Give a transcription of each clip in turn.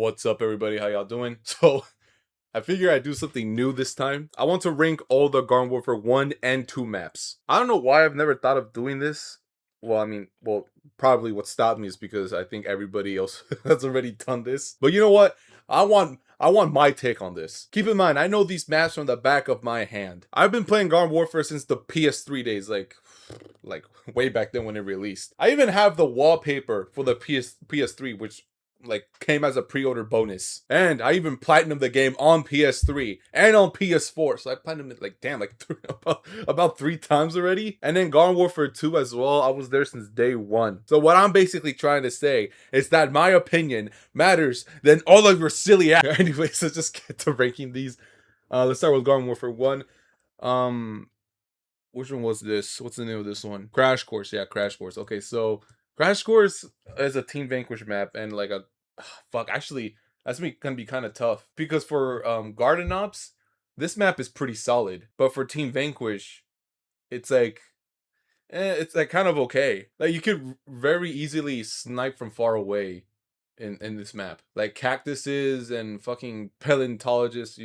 What's up, everybody? How y'all doing? So, I figure I'd do something new this time. I want to rank all the Garden Warfare 1 and 2 maps. I don't know why I've never thought of doing this. Well, probably what stopped me is because I think everybody else has already done this. But you know what? I want my take on this. Keep in mind, I know these maps from the back of my hand. I've been playing Garden Warfare since the PS3 days, like way back then when it released. I even have the wallpaper for the PS3, which like came as a pre-order bonus, and I even platinumed the game on PS3 and on PS4. So I platinumed it like about 3 times already. And then Garden Warfare 2 as well. I was there since day one. So what I'm basically trying to say is that my opinion matters than all of your silly ass. Anyways, let's just get to ranking these. Let's start with Garden Warfare 1. Which one was this? What's the name of this one? Crash Course. Yeah, Crash Course. Okay, so Crash Course is a Team Vanquish map, and like a fuck. Actually, gonna be kind of tough because for Garden Ops, this map is pretty solid, but for Team Vanquish, it's like it's like kind of okay. Like you could very easily snipe from far away in this map. Like cactuses and fucking paleontologists,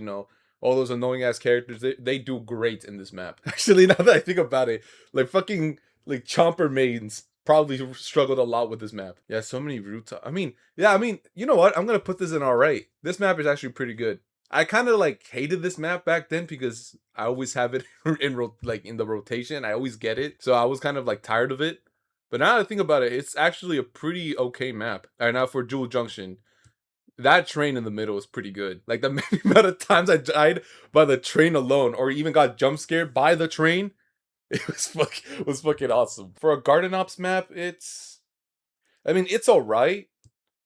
all those annoying ass characters, they do great in this map. Actually, now that I think about it, like fucking like chomper mains probably struggled a lot with this map. Yeah, so many rooftops. You know what? I'm gonna put this in alright. This map is actually pretty good. I kind of like hated this map back then because I always have it in the rotation. I always get it, so I was kind of like tired of it. But now that I think about it, it's actually a pretty okay map. All right, now for Jewel Junction, that train in the middle is pretty good. Like the many amount of times I died by the train alone, or even got jump scared by the train, it was fucking awesome. For a Garden Ops map, it's alright.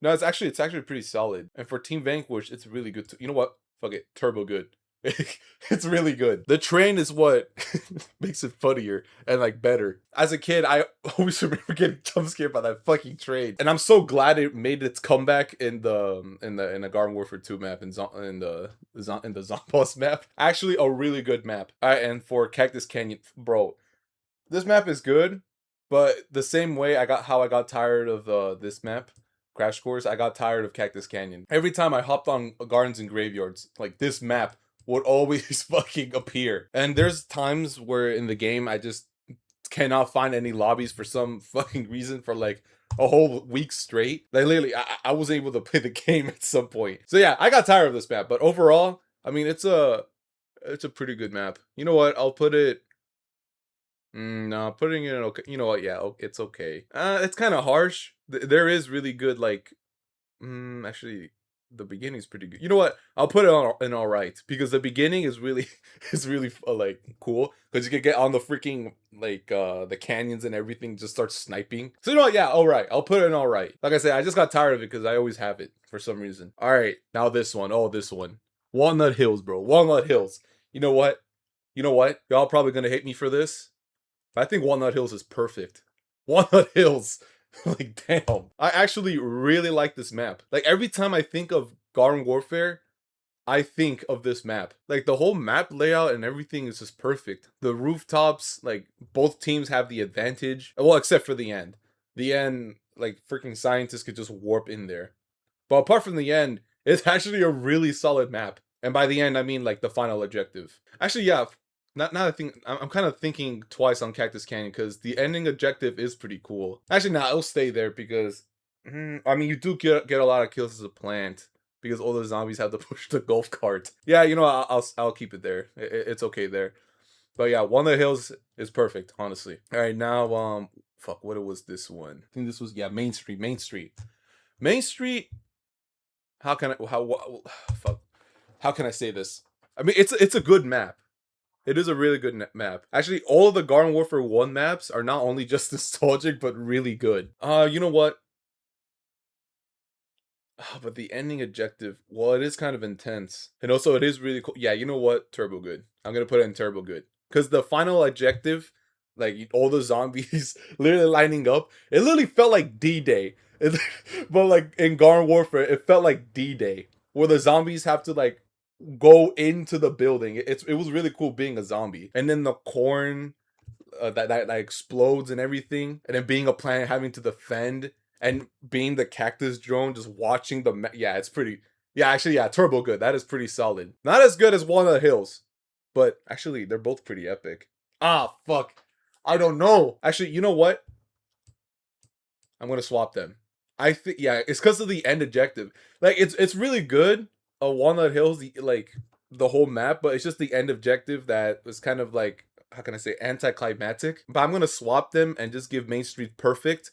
No, it's actually pretty solid. And for Team Vanquish, it's really good too. You know what? Fuck it, turbo good. It's really good. The train is what makes it funnier and like better. As a kid, I always remember getting jump scared by that fucking train, and I'm so glad it made its comeback in the Garden Warfare 2 map and in the Zomboss map. Actually, a really good map. Alright, and for Cactus Canyon, bro, this map is good, but the same way I got tired of this map. Crash Course, I got tired of Cactus Canyon. Every time I hopped on gardens and graveyards, like this map would always fucking appear. And there's times where in the game I just cannot find any lobbies for some fucking reason for like a whole week straight. Like literally, I was able to play the game at some point. So yeah, I got tired of this map, but overall, it's a pretty good map. You know what? I'll put it. No, putting it in okay. You know what? Yeah, it's okay. It's kind of harsh. There is really good like. Actually, the beginning is pretty good. You know what? I'll put it on in all right because the beginning is really is really like cool because you can get on the freaking like the canyons and everything, just start sniping. So you know what? Yeah, all right. I'll put it in all right. Like I said, I just got tired of it because I always have it for some reason. All right, now this one. Oh, this one. Walnut Hills, bro. Walnut Hills. You know what? You know what? Y'all probably gonna hate me for this. I think Walnut Hills is perfect. Walnut Hills. Like, damn. I actually really like this map. Like, every time I think of Garden Warfare, I think of this map. Like, the whole map layout and everything is just perfect. The rooftops, like, both teams have the advantage. Well, except for the end. The end, like, freaking scientists could just warp in there. But apart from the end, it's actually a really solid map. And by the end, I mean, like, the final objective. Actually, yeah, now I think I'm kind of thinking twice on Cactus Canyon because the ending objective is pretty cool. Actually, nah, it'll stay there because you do get a lot of kills as a plant because all the zombies have to push the golf cart. Yeah, I'll keep it there. It's okay there. But yeah, One of the Hills is perfect, honestly. All right, now fuck, what was this one? I think this was Main Street. Main Street. Main Street. Fuck? How can I say this? I mean, it's a good map. It is a really good map. Actually, all of the Garden Warfare 1 maps are not only just nostalgic, but really good. You know what? But the ending objective, well, it is kind of intense. And also, it is really cool. Yeah, you know what? Turbo good. I'm going to put it in turbo good. Because the final objective, like all the zombies literally lining up, it literally felt like D-Day. But like in Garden Warfare, it felt like D-Day. Where the zombies have to like go into the building. It was really cool being a zombie, and then the corn that explodes and everything, and then being a planet having to defend and being the cactus drone, just watching yeah, it's pretty. Yeah, actually, yeah, turbo good. That is pretty solid. Not as good as Walnut Hills, but actually, they're both pretty epic. Ah, fuck. I don't know. Actually, you know what? I'm gonna swap them. I think yeah, it's because of the end objective. Like it's really good. Walnut Hills, like the whole map, but it's just the end objective that was kind of like how can I say anticlimactic. But I'm gonna swap them and just give Main Street perfect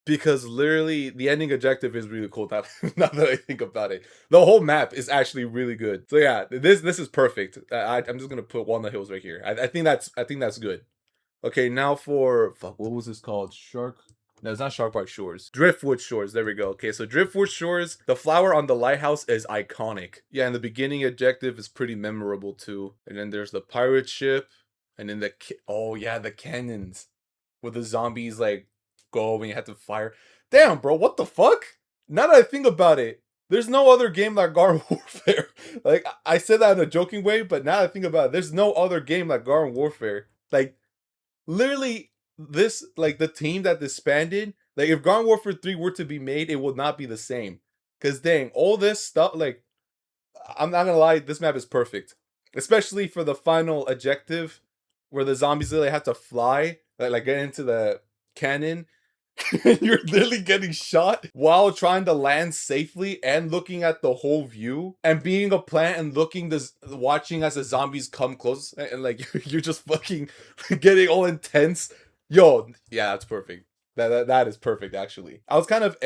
because literally the ending objective is really cool. Now, now that I think about it, the whole map is actually really good. So yeah, this is perfect. I'm just gonna put Walnut Hills right here. I think that's good. Okay, now for fuck, what was this called? Shark. No, it's not Shark Park Shores. Driftwood Shores. There we go. Okay, so Driftwood Shores. The flower on the lighthouse is iconic. Yeah, and the beginning objective is pretty memorable too. And then there's the pirate ship, and then oh yeah, the cannons, where the zombies like go and you have to fire. Damn, bro, what the fuck? Now that I think about it, there's no other game like Garden Warfare. Like I said that in a joking way, but now that I think about it, there's no other game like Garden Warfare. Like literally this like the team that disbanded, like if Garden Warfare 3 were to be made, it would not be the same. Cause dang, all this stuff, like I'm not gonna lie, this map is perfect. Especially for the final objective where the zombies literally have to fly, like get into the cannon. You're literally getting shot while trying to land safely and looking at the whole view and being a plant and looking this watching as the zombies come close and like you're just fucking getting all intense. Yo, yeah, that's perfect. That is perfect actually. I was kind of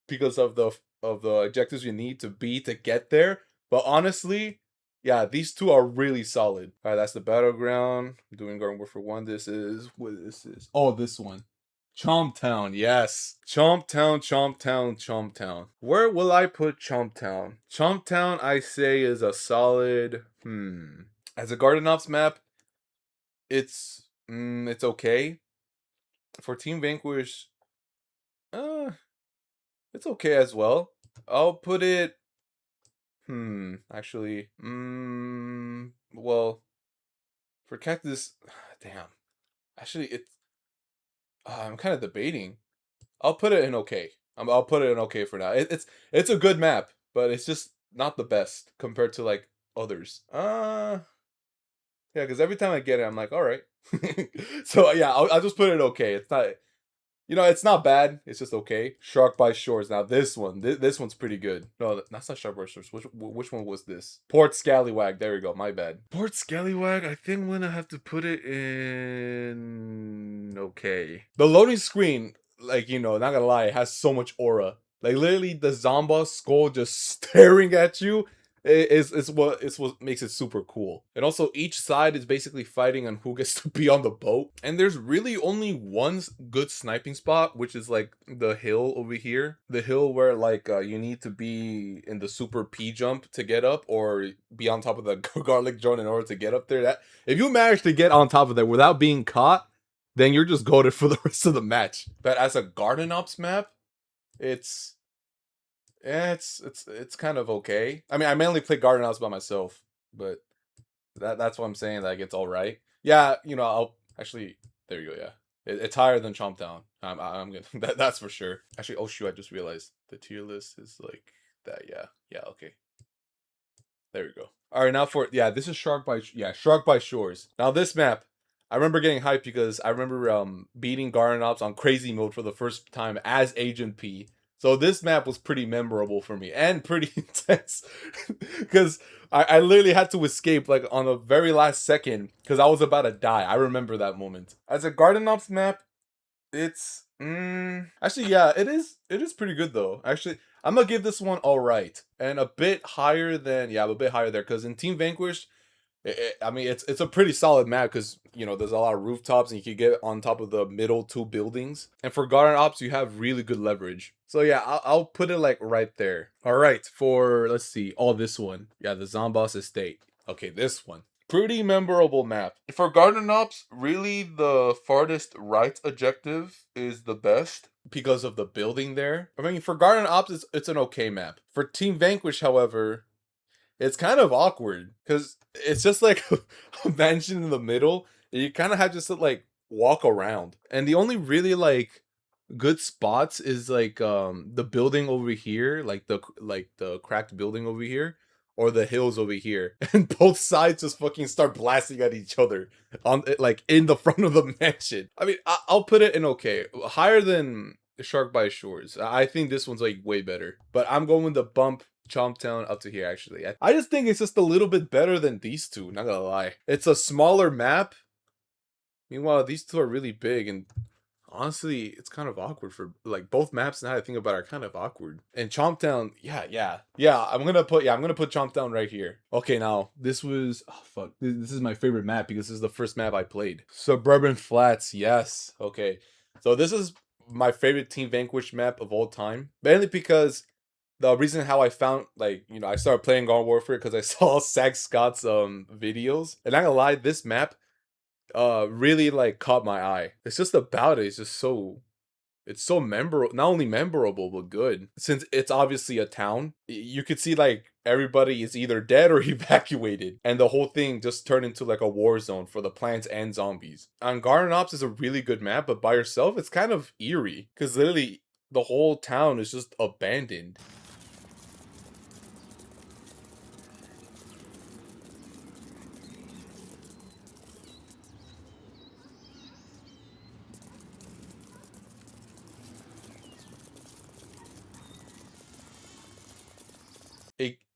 because of the objectives you need to be to get there, but honestly, yeah, these two are really solid. All right, that's the battleground. I'm doing Garden Warfare 1. This is what this is. Oh, this one. Chomp Town, yes. Chomp Town, Chomp Town, Chomp Town. Where will I put Chomp Town? Chomp Town, I say, is a solid. As a Garden Ops map, it's okay. For Team Vanquish, it's okay as well. I'll put it. Actually, well, for Cactus, damn. Actually, I'm kind of debating. I'll put it in okay. I'll put it in okay for now. It's a good map, but it's just not the best compared to like others. Yeah, because every time I get it, I'm like, all right. So yeah, I'll just put it okay. It's not, it's not bad. It's just okay. Shark by Shores. Now this one, this one's pretty good. No, that's not Shark by Shores. Which one was this? Port Scallywag. There we go. My bad. Port Scallywag. I think I'm gonna have to put it in okay. The loading screen, like not gonna lie, it has so much aura. Like literally, the Zomba skull just staring at you it's what makes it super cool. And also each side is basically fighting on who gets to be on the boat. And there's really only one good sniping spot, which is like the hill over here. The hill where like you need to be in the super P jump to get up or be on top of the garlic drone in order to get up there. That if you manage to get on top of there without being caught, then you're just goated for the rest of the match. But as a Garden Ops map, it's it's kind of okay. I mean, I mainly play Garden House by myself, but that's what I'm saying. Like it's all right. Yeah, I'll actually. There you go. Yeah, it's higher than Chomp Down. I'm good. That's for sure. Actually, oh shoot! I just realized the tier list is like that. Yeah, yeah. Okay. There we go. All right, now for this is Shark by Shores. Now this map, I remember getting hyped because I remember beating Garden Ops on crazy mode for the first time as Agent P. So this map was pretty memorable for me and pretty intense because I literally had to escape like on the very last second because I was about to die. I remember that moment. As a Garden Ops map, it's actually it is pretty good though. Actually, I'm gonna give this one all right and a bit higher than a bit higher there because in Team Vanquish, I mean it's a pretty solid map because there's a lot of rooftops and you can get on top of the middle two buildings. And for Garden Ops, you have really good leverage. So yeah, I'll put it like right there. All right, for let's see, this one, the Zomboss Estate. Okay, this one. Pretty memorable map. For Garden Ops, really the farthest right objective is the best because of the building there. I mean, for Garden Ops, it's an okay map. For Team Vanquish, however, it's kind of awkward because it's just like a mansion in the middle. You kind of have just to like walk around, and the only really like good spots is like the building over here, like the cracked building over here, or the hills over here, and both sides just fucking start blasting at each other on like in the front of the mansion. I mean, I'll put it in okay, higher than Shark by Shores. I think this one's like way better, but I'm going with the bump Chomp Town up to here actually. I just think it's just a little bit better than these two, not gonna lie. It's a smaller map. Meanwhile, these two are really big, and honestly, it's kind of awkward for like both maps. Now that I think about it, are kind of awkward. And Chomptown, yeah. I'm gonna put Chomptown right here. Okay, now this was oh fuck. This is my favorite map because this is the first map I played. Suburban Flats, yes. Okay, so this is my favorite Team Vanquish map of all time, mainly because the reason how I found like I started playing Garden Warfare because I saw Zach Scott's videos, and not gonna lie, this map really like caught my eye. It's just about it. It's so memorable, not only memorable but good. Since it's obviously a town, you could see like everybody is either dead or evacuated, and the whole thing just turned into like a war zone for the plants and zombies. And Garden Ops is a really good map, but by yourself, it's kind of eerie because literally the whole town is just abandoned.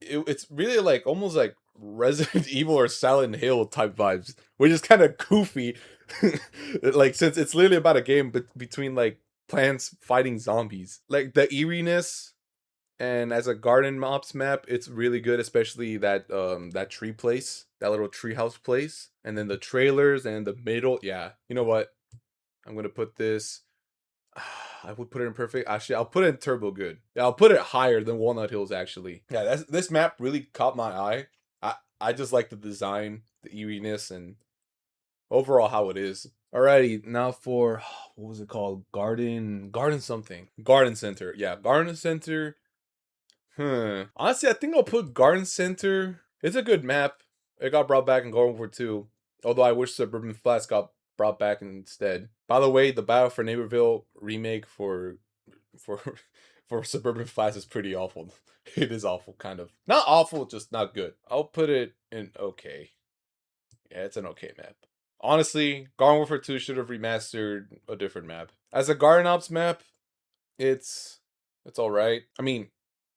It's really like almost like Resident Evil or Silent Hill type vibes, which is kind of goofy. Like since it's literally about a game between like plants fighting zombies, like the eeriness. And as a garden mops map, it's really good, especially that tree place, that little treehouse place, and then the trailers and the middle. Yeah, you know what? I'm gonna put this. I would put it in perfect. Actually, I'll put it in turbo good. Yeah, I'll put it higher than Walnut Hills actually. Yeah, this map really caught my eye. I just like the design, the eeriness, and overall how it is. Alrighty, now for what was it called? Garden something. Garden Center. Yeah, Garden Center. Honestly, I think I'll put Garden Center. It's a good map. It got brought back in Garden War 2. Although I wish Suburban Flats got brought back instead. By the way, the Battle for Neighborville remake for for Suburban Flats is pretty awful. It is awful, kind of. Not awful, just not good. I'll put it in okay. Yeah, it's an okay map. Honestly, Garden Warfare 2 should have remastered a different map. As a Garden Ops map, it's alright. I mean,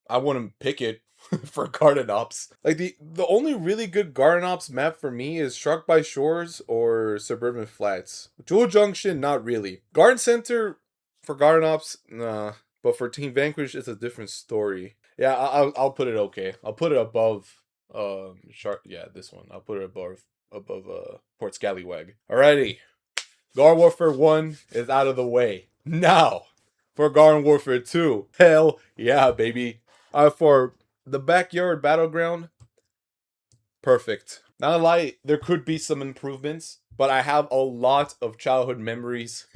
I wouldn't pick it for Garden Ops. Like the only really good Garden Ops map for me is Shark by Shores or Suburban Flats. Jewel Junction, not really. Garden Center for Garden Ops, nah. But for Team Vanquish, it's a different story. Yeah, I'll put it okay. I'll put it above Shark. Yeah, this one. I'll put it above Port Scallywag. Alrighty, Garden Warfare 1 is out of the way. Now for Garden Warfare 2. Hell yeah, baby. For the backyard battleground, perfect. Not gonna lie, there could be some improvements, but I have a lot of childhood memories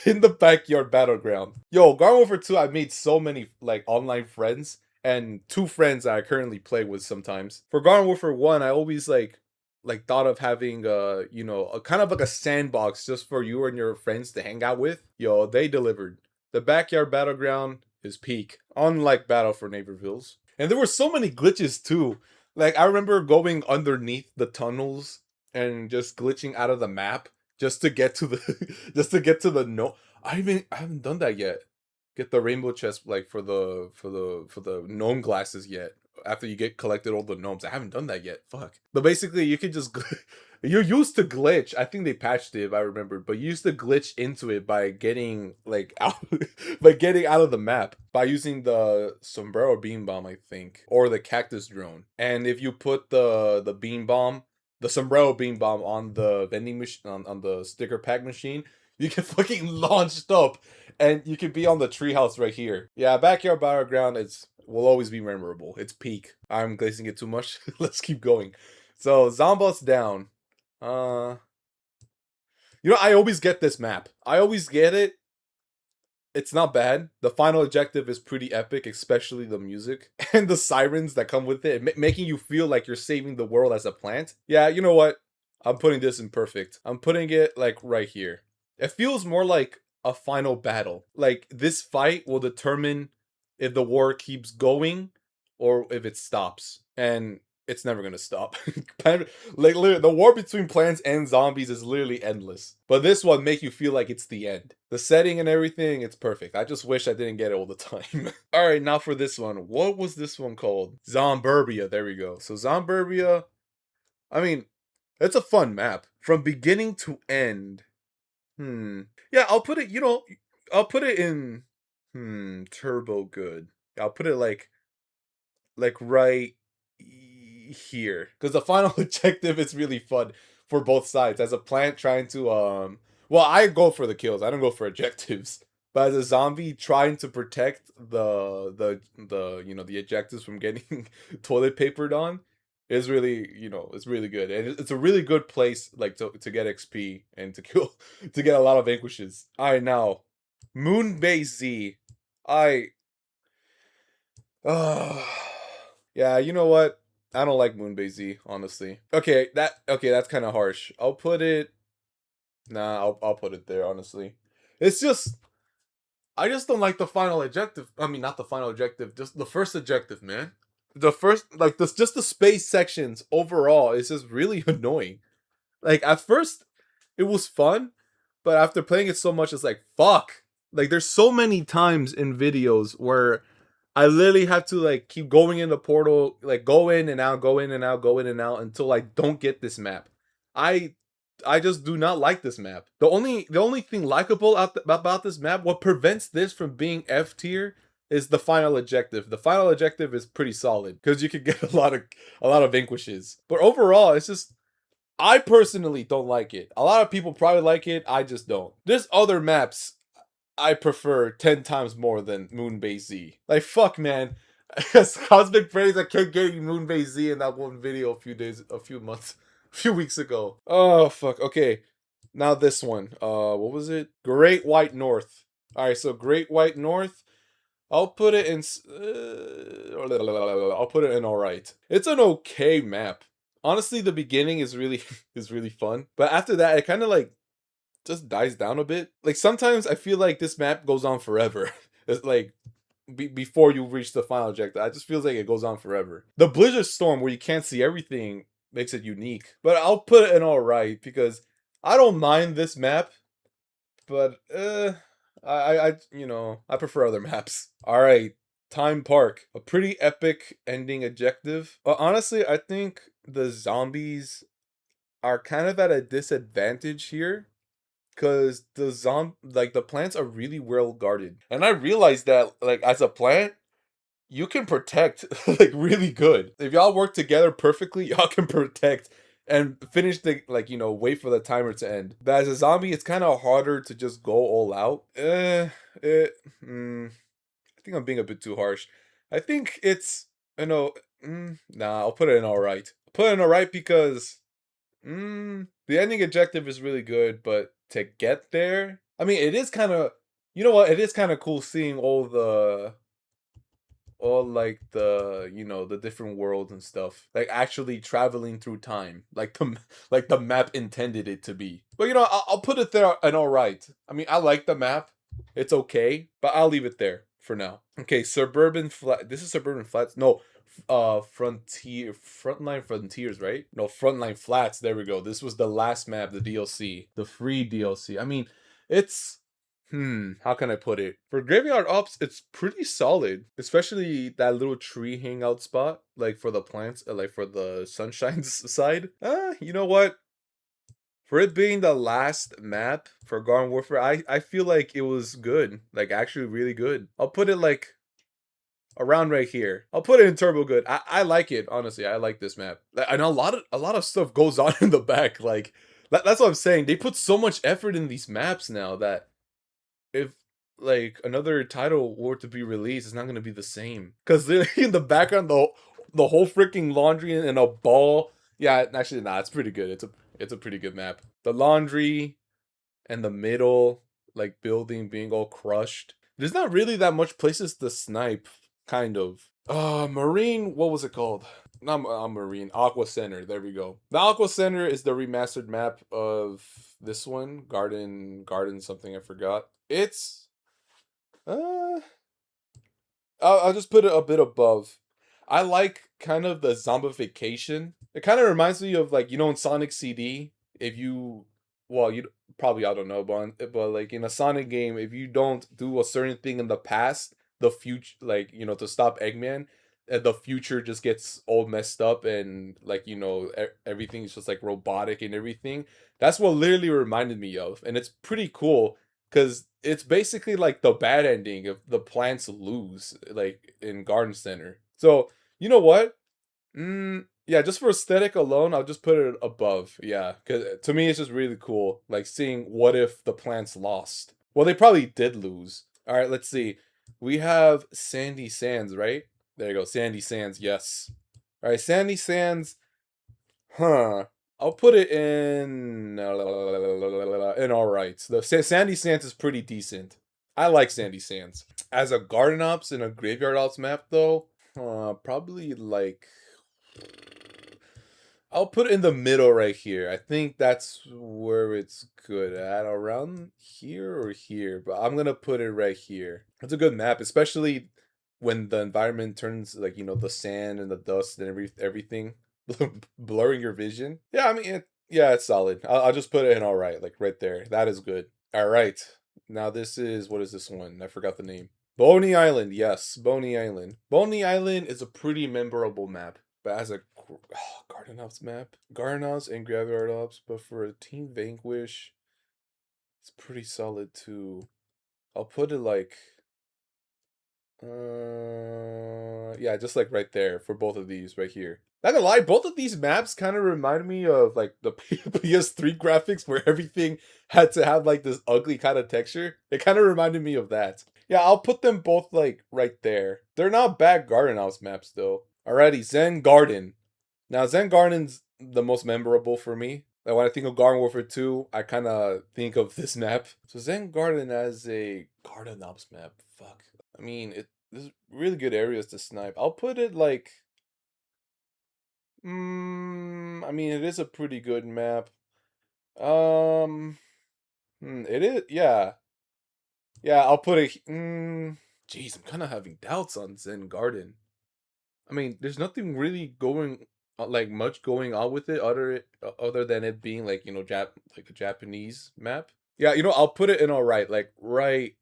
in the backyard battleground. Yo, Garden Warfare 2, I made so many like online friends and two friends that I currently play with sometimes. For Garden Warfare 1, I always like thought of having a kind of like a sandbox just for you and your friends to hang out with. Yo, they delivered. The backyard battleground is peak, unlike Battle for Neighborvilles. And there were so many glitches too. Like I remember going underneath the tunnels and just glitching out of the map just to get to the just to get to the no. I haven't done that yet. Get the rainbow chest like for the gnome glasses yet. After you get collected all the gnomes, I haven't done that yet. Fuck. But basically, you could just you used to glitch. I think they patched it if I remember, but you used to glitch into it by getting like out by getting out of the map by using the sombrero beam bomb, I think, or the cactus drone. And if you put the beam bomb, the sombrero beam bomb on the vending machine on the sticker pack machine, you can fucking launched up and you can be on the treehouse right here. Yeah, backyard battleground will always be memorable. It's peak. I'm glazing it too much. Let's keep going. So Zombots down. I always get this map. I always get it. It's not bad. The final objective is pretty epic, especially the music and the sirens that come with it, making you feel like you're saving the world as a plant. Yeah, you know what? I'm putting this in perfect. I'm putting it like right here. It feels more like a final battle. Like this fight will determine if the war keeps going or if it stops. And it's never gonna stop. Like literally, the war between plants and zombies is literally endless. But this one make you feel like it's the end. The setting and everything, it's perfect. I just wish I didn't get it all the time. All right, now for this one. What was this one called? Zomburbia. There we go. So Zomburbia, I mean, it's a fun map from beginning to end. Yeah, I'll put it, I'll put it in turbo good. I'll put it like right here because the final objective is really fun for both sides. As a plant trying to well, I go for the kills. I don't go for objectives. But as a zombie trying to protect the objectives from getting toilet papered on is really, it's really good. And it's a really good place like to get XP and to kill to get a lot of vanquishes. Alright, now Moon Base Z. I yeah, you know what? I don't like Moonbase Z, honestly. Okay, that's kind of harsh. I'll put it. Nah, I'll put it there. Honestly, it's just I just don't like the final objective. I mean, not the final objective, just the first objective, man. The first, like this, just the space sections overall is just really annoying. Like at first, it was fun, but after playing it so much, it's like fuck. Like there's so many times in videos where I literally have to like keep going in the portal, like go in and out, go in and out, go in and out until I don't get this map. I I just do not like this map. The only thing likable about this map, what prevents this from being F tier, is the final objective. The final objective is pretty solid because you can get a lot of vanquishes. But overall, it's just I personally don't like it. A lot of people probably like it. I just don't. There's other maps I prefer 10 times more than Moonbase Z. Like, fuck, man. As Cosmic Praise, I kept getting Moonbase Z in that one video a few months, a few weeks ago. Oh, fuck. Okay. Now this one. What was it? Great White North. Alright, so Great White North. I'll put it in. I'll put it in alright. It's an okay map. Honestly, the beginning is really is really fun, but after that, it kind of like just dies down a bit. Like sometimes I feel like this map goes on forever. It's like before you reach the final objective. I just feels like it goes on forever. The Blizzard Storm where you can't see everything makes it unique. But I'll put it in alright because I don't mind this map, but I prefer other maps. Alright. Time Park, a pretty epic ending objective. But honestly, I think the zombies are kind of at a disadvantage here because the plants are really well guarded, and I realized that like as a plant you can protect like really good if y'all work together perfectly. Y'all can protect and finish the wait for the timer to end. But as a zombie, it's kind of harder to just go all out. I think I'm being a bit too harsh. I think it's nah, I'll put it in alright. Put it in alright because the ending objective is really good, but to get there, I mean, it is kind of, you know what? It is kind of cool seeing all like the different worlds and stuff, like actually traveling through time, like the map intended it to be. But I'll put it there and all right. I mean, I like the map. It's okay, but I'll leave it there for now. Okay, suburban flat. This is suburban flats. No, frontline frontiers, right? No, frontline flats. There we go. This was the last map, the DLC, the free DLC. I mean, it's how can I put it? For graveyard ops, it's pretty solid, especially that little tree hangout spot, like for the plants, like for the sunshine side. You know what? For it being the last map for Garden Warfare, I feel like it was good, like actually really good. I'll put it like around right here. I'll put it in turbo good. I like it, honestly. I like this map. I know a lot of stuff goes on in the back. Like that's what I'm saying. They put so much effort in these maps now that if like another title were to be released, it's not gonna be the same. Cause in the background, the whole freaking laundry and a ball. Yeah, actually, nah, it's pretty good. It's a pretty good map. The laundry and the middle, like building being all crushed. There's not really that much places to snipe, kind of. Marine, what was it called? Not Marine, Aqua Center. There we go. The Aqua Center is the remastered map of this one, Garden something I forgot. It's uh I'll just put it a bit above. I like kind of the zombification. It kind of reminds me of, like, in Sonic CD, if you, well, you probably, I don't know, but like in a Sonic game, if you don't do a certain thing in the past, the future, like, to stop Eggman, the future just gets all messed up, and like, everything's just like robotic and everything. That's what literally reminded me of, and it's pretty cool because it's basically like the bad ending if the plants lose, like in Garden Center. So, you know what? Yeah, just for aesthetic alone, I'll just put it above. Yeah, because to me, it's just really cool. Like seeing what if the plants lost. Well, they probably did lose. All right, let's see. We have Sandy Sands, right? There you go, Sandy Sands. Yes. All right, Sandy Sands. Huh. I'll put it in all right. The Sandy Sands is pretty decent. I like Sandy Sands. As a Garden Ops and a Graveyard Ops map, though, probably like I'll put it in the middle right here. I think that's where it's good at, around here or here, but I'm gonna put it right here. It's a good map, especially when the environment turns, like, the sand and the dust and everything blurring your vision. Yeah, I mean, yeah, it's solid. I'll just put it in all right, like right there. That is good. All right. Now this is, what is this one? I forgot the name. Boney Island. Yes, Boney Island. Boney Island is a pretty memorable map. But as a Garden Ops map, Garden Ops and Graveyard Ops, but for a Team Vanquish, it's pretty solid too. I'll put it like, yeah, just like right there for both of these right here. Not gonna lie, both of these maps kind of remind me of like the PS3 graphics where everything had to have like this ugly kind of texture. It kind of reminded me of that. Yeah, I'll put them both like right there. They're not bad Garden House maps though. Alrighty, Zen Garden. Now Zen Garden's the most memorable for me. Like when I think of Garden Warfare 2, I kind of think of this map. So Zen Garden as a Garden Ops map. Fuck. I mean, there's really good areas to snipe. I'll put it like, I mean, it is a pretty good map. It is, yeah. Yeah, I'll put it, jeez, I'm kind of having doubts on Zen Garden. I mean, there's nothing really going, like much going on with it other than it being like, like a Japanese map. Yeah, I'll put it in all right, like right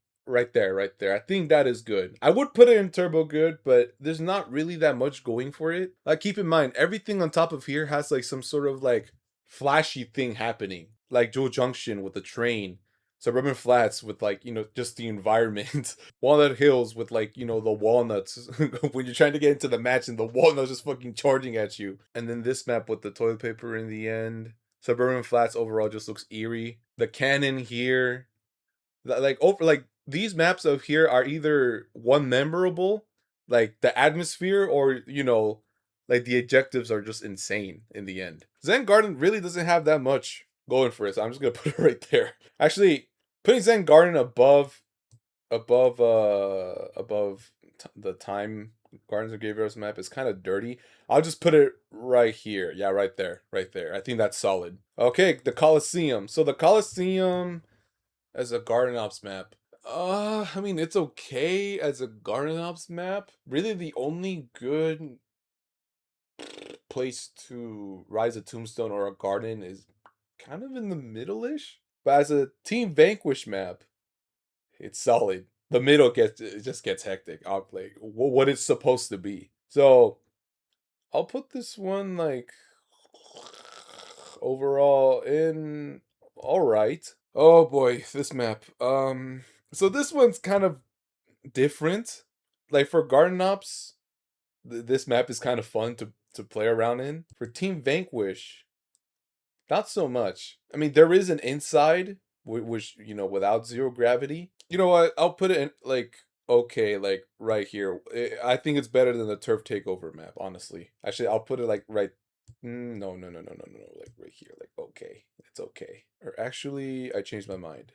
there, right there. I think that is good. I would put it in turbo good, but there's not really that much going for it. Like keep in mind, everything on top of here has like some sort of like flashy thing happening. Like Jewel Junction with the train, Suburban Flats with like, just the environment. Walnut Hills with like, the walnuts when you're trying to get into the match and the walnuts just fucking charging at you. And then this map with the toilet paper in the end. Suburban Flats overall just looks eerie. The cannon here, like over, like these maps of here are either one memorable, like the atmosphere, or like the objectives are just insane in the end. Zen Garden really doesn't have that much going for it, so I'm just gonna put it right there. Actually, putting Zen Garden above the time Gardens of Graveyards map is kind of dirty. I'll just put it right here. Yeah, right there. Right there. I think that's solid. Okay, the Coliseum. So the Coliseum as a Garden Ops map. I mean, it's okay as a Garden Ops map. Really, the only good place to rise a tombstone or a garden is kind of in the middle-ish. But as a Team Vanquish map, it's solid. The middle it just gets hectic. Like what it's supposed to be. So I'll put this one like overall in all right. Oh boy, this map. So this one's kind of different. Like for Garden Ops, this map is kind of fun to play around in. For Team Vanquish, not so much. I mean, there is an inside, which, without zero gravity. You know what? I'll put it in like okay, like right here. I think it's better than the Turf Takeover map, honestly. Actually, I'll put it like right. No, no, no, no, no, no, no. Like right here. Like okay, it's okay. Or actually, I changed my mind.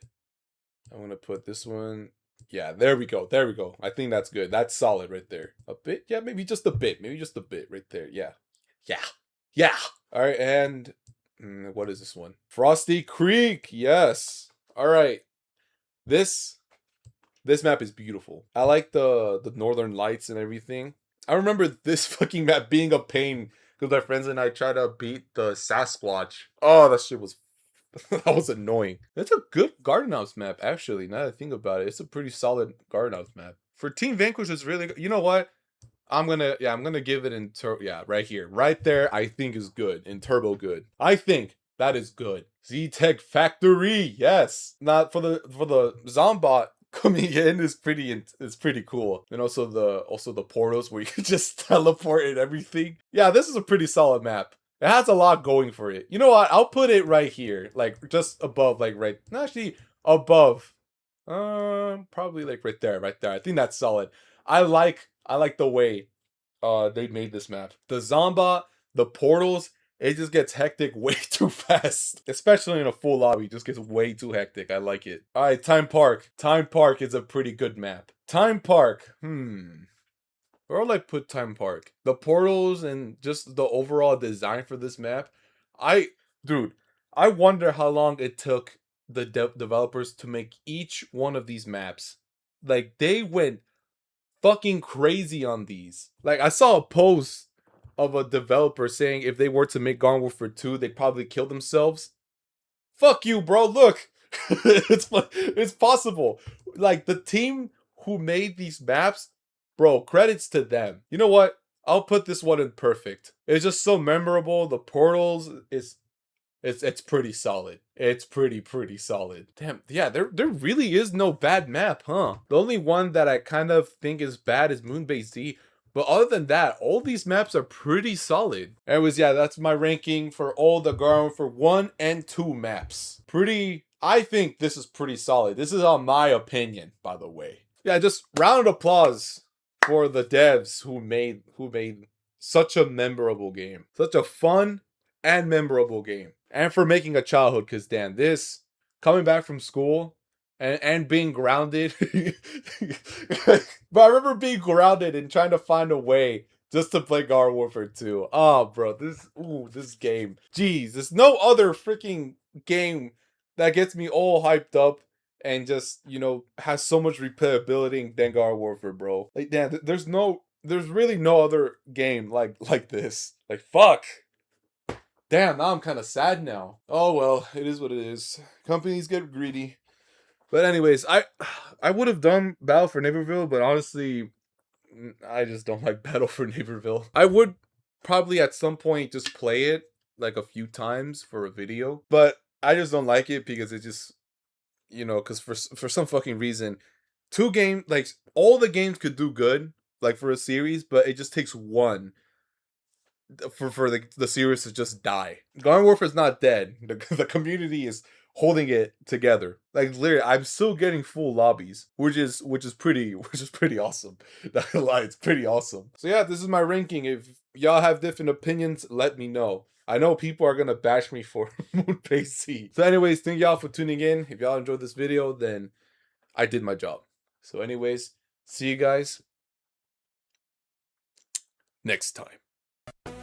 I'm gonna put this one. Yeah, there we go. There we go. I think that's good. That's solid right there. A bit? Yeah, maybe just a bit. Maybe just a bit right there. Yeah. Yeah. Yeah. All right, and what is this one? Frosty Creek. Yes. All right. This This map is beautiful. I like the northern lights and everything. I remember this fucking map being a pain because my friends and I tried to beat the Sasquatch. Oh, that shit was that was annoying. That's a good Garden House map, actually. Now that I think about it, it's a pretty solid Garden House map. For Team Vanquish, it's really good. You know what? I'm gonna give it in right here. Right there, I think is good. In turbo good. I think that is good. Z-Tech Factory, yes. Not for the Zombot coming in is pretty cool. And also the portals where you can just teleport and everything. Yeah, this is a pretty solid map. It has a lot going for it. You know what? I'll put it right here. Like just above, like right actually above. Probably like right there, right there. I think that's solid. I like the way they made this map. The Zombot, the portals, it just gets hectic way too fast. Especially in a full lobby, it just gets way too hectic. I like it. Alright, Time Park. Time Park is a pretty good map. Time Park. Where will I put Time Park? The portals and just the overall design for this map. Dude, I wonder how long it took the developers to make each one of these maps. Like, they went fucking crazy on these. Like, I saw a post of a developer saying if they were to make Garden Warfare 2, they'd probably kill themselves. Fuck you, bro. Look, it's possible. Like, the team who made these maps, bro, credits to them. You know what? I'll put this one in perfect. It's just so memorable. The portals is it's pretty solid. It's pretty solid. Damn, yeah, there really is no bad map, huh? The only one that I kind of think is bad is Moonbase Z. But other than that, all these maps are pretty solid. Anyways, yeah, that's my ranking for all the Garden for 1 and 2 maps. I think this is pretty solid. This is on my opinion, by the way. Yeah, just round of applause for the devs who made such a memorable game. Such a fun and memorable game. And for making a childhood, because damn, this coming back from school and being grounded. But I remember being grounded and trying to find a way just to play Garden Warfare 2. Oh, bro, this game. Jeez, there's no other freaking game that gets me all hyped up and just, has so much replayability than Garden Warfare, bro. Like, damn, there's really no other game like this. Like, fuck. Damn, now I'm kind of sad now. Oh well, it is what it is. Companies get greedy. But anyways, I would have done Battle for Neighborville, but honestly, I just don't like Battle for Neighborville. I would probably at some point just play it like a few times for a video, but I just don't like it because it just, because for some fucking reason, like all the games could do good like for a series, but it just takes one for the series to just die. Garden Warfare is not dead. The community is holding it together. Like literally, I'm still getting full lobbies, which is pretty awesome. Not gonna lie, it's pretty awesome. So yeah, this is my ranking. If y'all have different opinions, let me know. I know people are gonna bash me for Moonbase C. So anyways, thank y'all for tuning in. If y'all enjoyed this video, then I did my job. So anyways, see you guys next time.